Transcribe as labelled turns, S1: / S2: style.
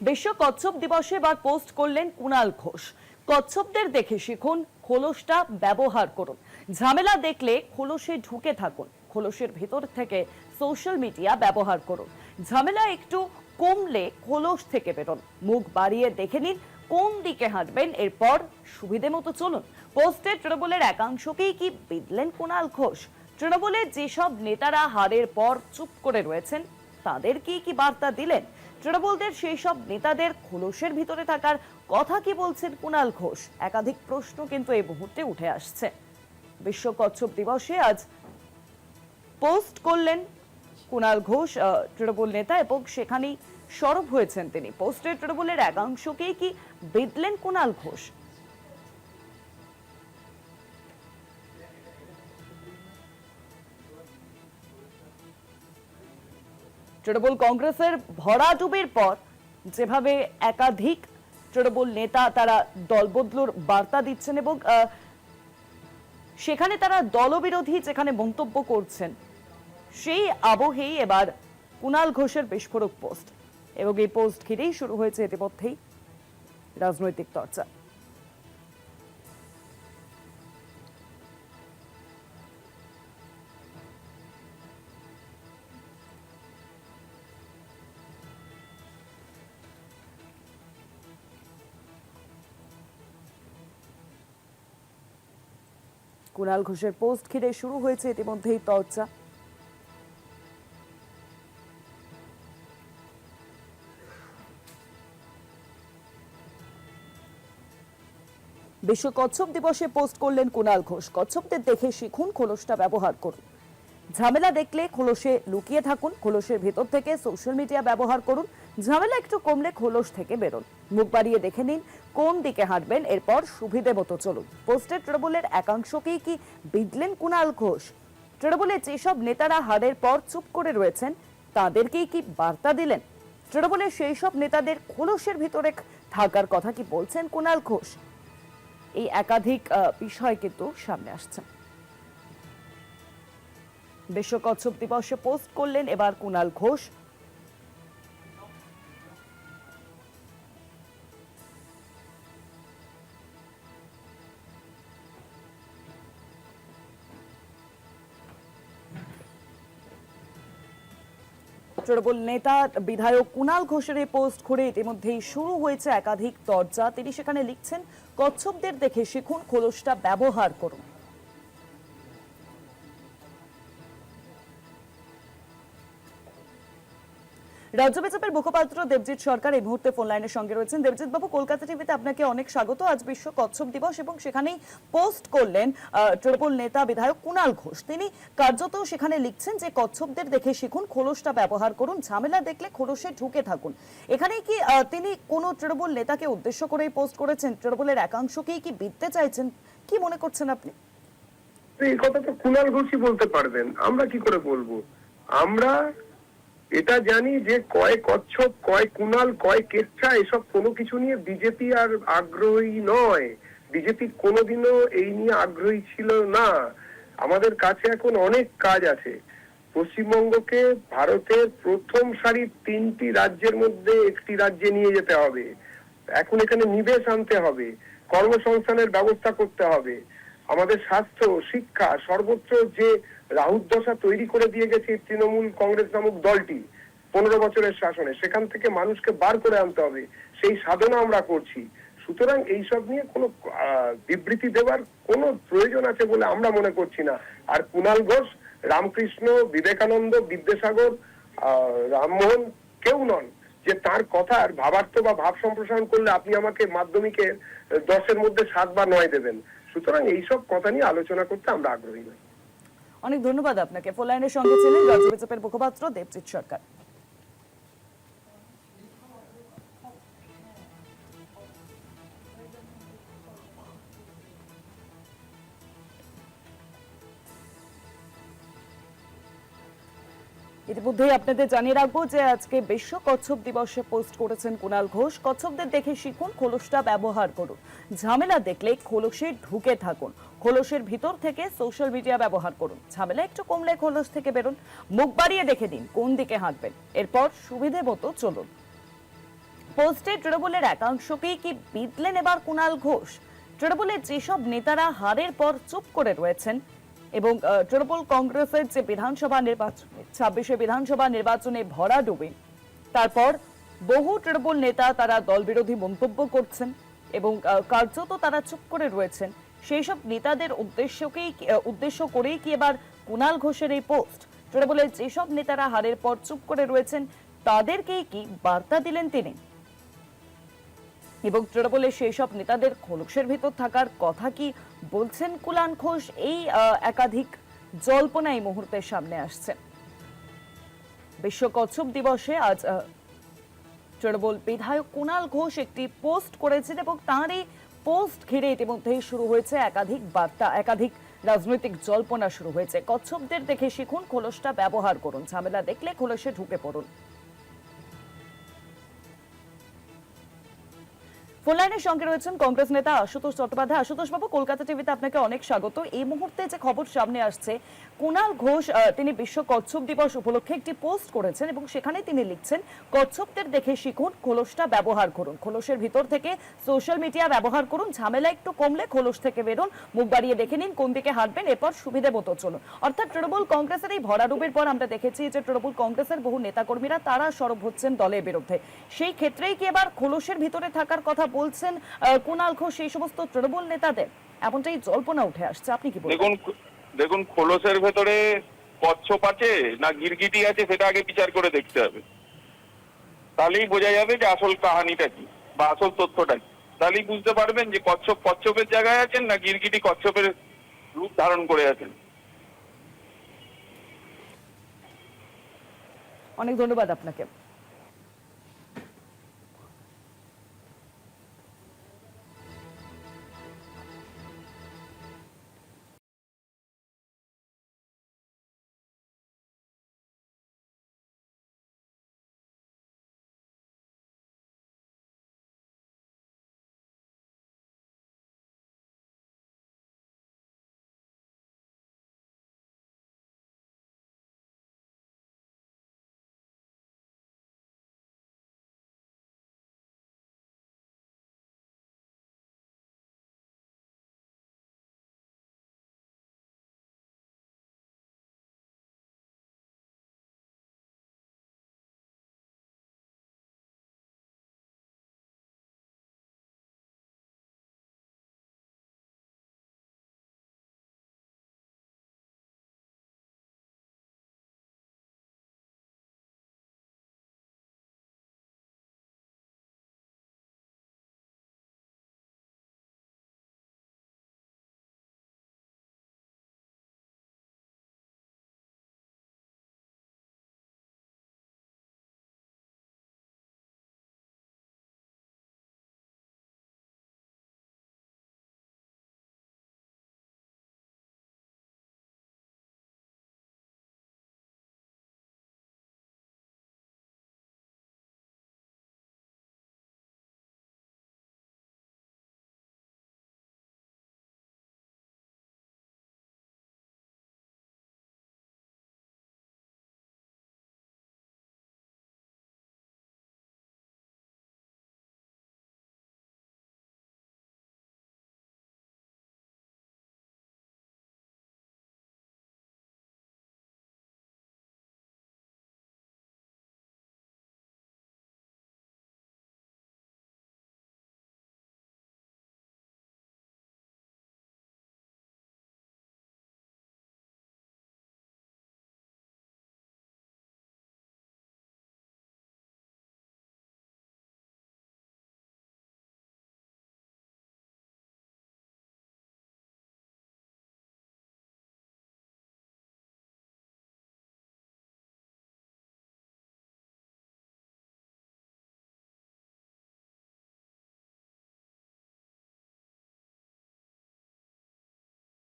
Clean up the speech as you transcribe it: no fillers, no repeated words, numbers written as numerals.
S1: বিশ্ব কচ্ছপ দিবসে এবার পোস্ট করলেন কুণাল ঘোষ। কচ্ছপদের দেখে শিখুন, খোলসটা ব্যবহার করুন। ঝামেলা দেখলে খোলসে ঢুকে থাকুন, খোলসের ভেতর থেকে সোশ্যাল মিডিয়া ব্যবহার করুন। ঝামেলা একটু কমলে খোলস থেকে বেরোন, মুখ বাড়িয়ে দেখে নিন কোন দিকে হাঁটবেন, এরপর সুবিধে মতো চলুন। পোস্টে তৃণমূলের একাংশকেই কি বিঁধলেন কুণাল ঘোষ? তৃণমূলের যেসব নেতারা হারের পর চুপ করে রয়েছেন তাদের কি বার্তা দিলেন? তৃণমূলদের সেই সব নেতাদের খোলসের ভিতরে থাকার কথা কি বলছেন কুণাল ঘোষ? একাধিক প্রশ্ন কিন্তু এই মুহূর্তে উঠে আসছে। বিশ্ব কচ্ছপ দিবসে আজ পোস্ট করলেন কুণাল ঘোষ, তৃণমূল নেতা, এবং সেখানেই সরব হয়েছেন তিনি। পোস্টে তৃণমূলের একাংশকেই কি বিঁধলেন কুণাল ঘোষ? তৃণমূল কংগ্রেসের ভরাডুবির পর যেভাবে একাধিক তৃণমূল নেতা তারা দলবদলুর বার্তা দিচ্ছেন এবং সেখানে তারা দলবিরোধী যেখানে মন্তব্য করছেন, সেই আবহেই এবার কুণাল ঘোষের বিস্ফোরক পোস্ট, এবং এই পোস্ট ঘিরেই শুরু হয়েছে ইতিমধ্যেই রাজনৈতিক চর্চা। কুণাল ঘোষের পোস্ট ঘিরে শুরু হয়েছে ইতিমধ্যেই চর্চা। বিশ্ব কচ্ছপ দিবসে পোস্ট করলেন কুণাল ঘোষ। কচ্ছপদের দেখে শিখুন, খোলসটা ব্যবহার করুন। ঝামেলা দেখলে খোলসে লুকিয়ে থাকুন, খোলসের ভেতর থেকে সোশ্যাল মিডিয়া ব্যবহার করুন। ঝামেলা একটু কমলে খোলস থেকে বেরোন, মুখ বাড়িয়ে দেখে নিন কোন দিকে হাঁটবেন, এরপর সুবিধে মতো চলুন। পোস্টে তৃণমূলের একাংশকেই কি বিঁধলেন কুণাল ঘোষ? তৃণমূলের যেসব নেতারা হারের পর চুপ করে রয়েছেন তাদেরকেই কি বার্তা দিলেন? তৃণমূলের সেই সব নেতাদের খোলসের ভিতরে থাকার কথা কি বলছেন কুণাল ঘোষ? এই একাধিক বিষয় কিন্তু সামনে আসছে। বিশ্ব কচ্ছপ দিবসে পোস্ট করলেন এবার কুণাল ঘোষ। তৃণমূল নেতা বিধায়ক কুণাল ঘোষের এই পোস্ট ঘুরে ইতিমধ্যেই শুরু হয়েছে একাধিক চর্চা। তিনি সেখানে লিখছেন, কচ্ছপদের দেখে শিখুন, খোলসটা ব্যবহার করুন। রাজ্য বিজেপির মুখপাত্র দেবজিৎ সরকার এই মুহূর্তে ফোন লাইনের সঙ্গে রয়েছেন। দেবজিৎ বাবু, কলকাতা টিভিতে আপনাকে অনেক স্বাগত। আজ বিশ্ব কচ্ছপ দিবস এবং সেখানেই পোস্ট করলেন তৃণমূল নেতা বিধায়ক কুণাল ঘোষ। তিনি কার্যত সেখানে লিখছেন যে কচ্ছপদের দেখে শিখুন, খোলসটা ব্যবহার করুন, ঝামেলা দেখলে খোলসে ঢুকে থাকুন। এখানেই কি তিনি কোনো তৃণমূল নেতাকে উদ্দেশ্য করেই পোস্ট করেছেন? তৃণমূলের একাংশকেই কি বিঁধতে চাইছেন? কি মনে করছেন আপনি?
S2: এই কথা তো কুণাল ঘোষই বলতে পারবেন, আমরা কি করে বলবো? আমরা এটা জানি যে কয় কচ্ছপ, কয় কুণাল, কয় কেচ্ছা, এসব কোনো কিছু নিয়ে বিজেপি আর আগ্রহী নয়। বিজেপি কোনোদিনও এই নিয়ে আগ্রহী ছিল না। আমাদের কাছে এখন অনেক কাজ আছে। পশ্চিমবঙ্গকে ভারতের প্রথম সারির 3টি রাজ্যের মধ্যে একটি রাজ্যে নিয়ে যেতে হবে। এখন এখানে নিবেশ আনতে হবে, কর্মসংস্থানের ব্যবস্থা করতে হবে। আমাদের স্বাস্থ্য, শিক্ষা, সর্বত্র যে রাহুদশা তৈরি করে দিয়ে গেছে তৃণমূল কংগ্রেস নামক দলটি 15 বছরের শাসনে, সেখান থেকে মানুষকে বার করে আনতে হবে, সেই সাধনা আমরা করছি। সুতরাং এইসব নিয়ে কোনো বিবৃতি দেওয়ার কোনো প্রয়োজন আছে বলে আমরা মনে করছি না। আর কুণাল ঘোষ রামকৃষ্ণ, বিবেকানন্দ, বিদ্যাসাগর, রামমোহন কেউ নন যে তার কথার ভাবার্থ বা ভাব সম্প্রসারণ করলে আপনি আমাকে মাধ্যমিকের 10-এর মধ্যে 7 বা 9 দেবেন। সুতরাং এইসব কথা নিয়ে আলোচনা করতে আমরা আগ্রহী নই।
S1: অনেক ধন্যবাদ আপনাকে। ফোন লাইনের সঙ্গে ছিলেন রাজ্য বিজেপির মুখপাত্র দেবজিৎ সরকার। ইতিমধ্যেই আপনাদের জানিয়ে রাখবো যে আজকে বিশ্ব কচ্ছপ দিবসে পোস্ট করেছেন কুণাল ঘোষ। কচ্ছপদের দেখে শিখুন, খোলসটা ব্যবহার করুন। ঝামেলা দেখলে খোলসে ঢুকে থাকুন, খোলসের ভিতর থেকে সোশ্যাল মিডিয়া ব্যবহার করুন। ঝামেলা একটু কমলে খোলস থেকে বেরোন, মুখ বাড়িয়ে দেখে দিন কোন দিকে হাঁটবেন, এরপর সুবিধে মতো চলুন। পোস্টে তৃণমূলের একাংশকেই কি বিদলেন এবার কুণাল ঘোষ? তৃণমূলের যেসব নেতারা হারের পর চুপ করে রয়েছেন এবং তৃণমূল কংগ্রেসের যে বিধানসভা নির্বাচন 26শে বিধানসভা নির্বাচনে ভরাডুবি, তারপর বহু তৃণমূল নেতা তারা দলবিরোধী মন্তব্য করছেন এবং কার্যত তারা চুপ করে রয়েছেন, সেই সব নেতাদের উদ্দেশ্য করেই কি এবার কুণাল ঘোষের এই পোস্ট? তৃণমূলের যেসব নেতারা হারের পর চুপ করে রয়েছেন তাদেরকেই কি বার্তা দিলেন তিনি? এবং তৃণমূলের সেই সব নেতাদের খোলসের ভিতর থাকার কথা কি বলছেন কুণাল ঘোষ? এই একাধিক জল্পনা এই মুহূর্তে সামনে আসছে। বিশ্ব কচ্ছপ দিবসে আজ তৃণমূল বিধায়ক কুণাল ঘোষ একটি পোস্ট করেছেন এবং তাঁর এই পোস্ট ঘিরে ইতিমধ্যেই শুরু হয়েছে একাধিক বার্তা, একাধিক রাজনৈতিক জল্পনা শুরু হয়েছে। কচ্ছপদের দেখে শিখুন, খোলসটা ব্যবহার করুন, ঝামেলা দেখলে খোলসে ঢুকে পড়ুন। ফোন লাইনের সঙ্গে রয়েছেন কংগ্রেস নেতা আশুতোষ চট্টোপাধ্যায়। আশুতোষ বাবু, কলকাতা টিভিতে আপনাকে অনেক স্বাগত। এই মুহূর্তে যে খবর সামনে আসছে, কুণাল ঘোষ তিনি বিশ্ব কচ্ছপ দিবস উপলক্ষে একটি পোস্ট করেছেন এবং সেখানে তিনি লিখছেন, কচ্ছপদের দেখে শিখুন, খোলসটা ব্যবহার করুন, খোলসের ভিতর থেকে সোশ্যাল মিডিয়া ব্যবহার করুন, ঝামেলা একটু কমলে খোলস থেকে বেরোন, মুখ বাড়িয়ে দেখে নিন কোন দিকে হাঁটবেন, এরপর সুবিধে মতো চলুন। অর্থাৎ তৃণমূল কংগ্রেসের এই ভরাডুবির পর আমরা দেখেছি যে তৃণমূল কংগ্রেসের বহু নেতাকর্মীরা তারা সরব হচ্ছেন দলের বিরুদ্ধে। সেই ক্ষেত্রেই কি এবার খোলসের ভিতরে থাকার কথা বলছেন কুণাল ঘোষ সেই সমস্ত তৃণমূল নেতাদের? এমনটাই জল্পনা উঠে আসছে, আপনি কি বলবেন?
S3: দেখুন, খোলসের ভেতরে কচ্ছপ আছে না গিরগিটি আছে সেটা আগে বিচার করে দেখতে হবে। তাহলেই বোঝা যাবে যে আসল কাহানিটা কি বা আসল তথ্যটা কি। তাহলেই বুঝতে পারবেন যে কচ্ছপ কচ্ছপের জায়গায় আছেন না গিরগিটি কচ্ছপের রূপ ধারণ করে আছেন।
S1: অনেক ধন্যবাদ আপনাকে।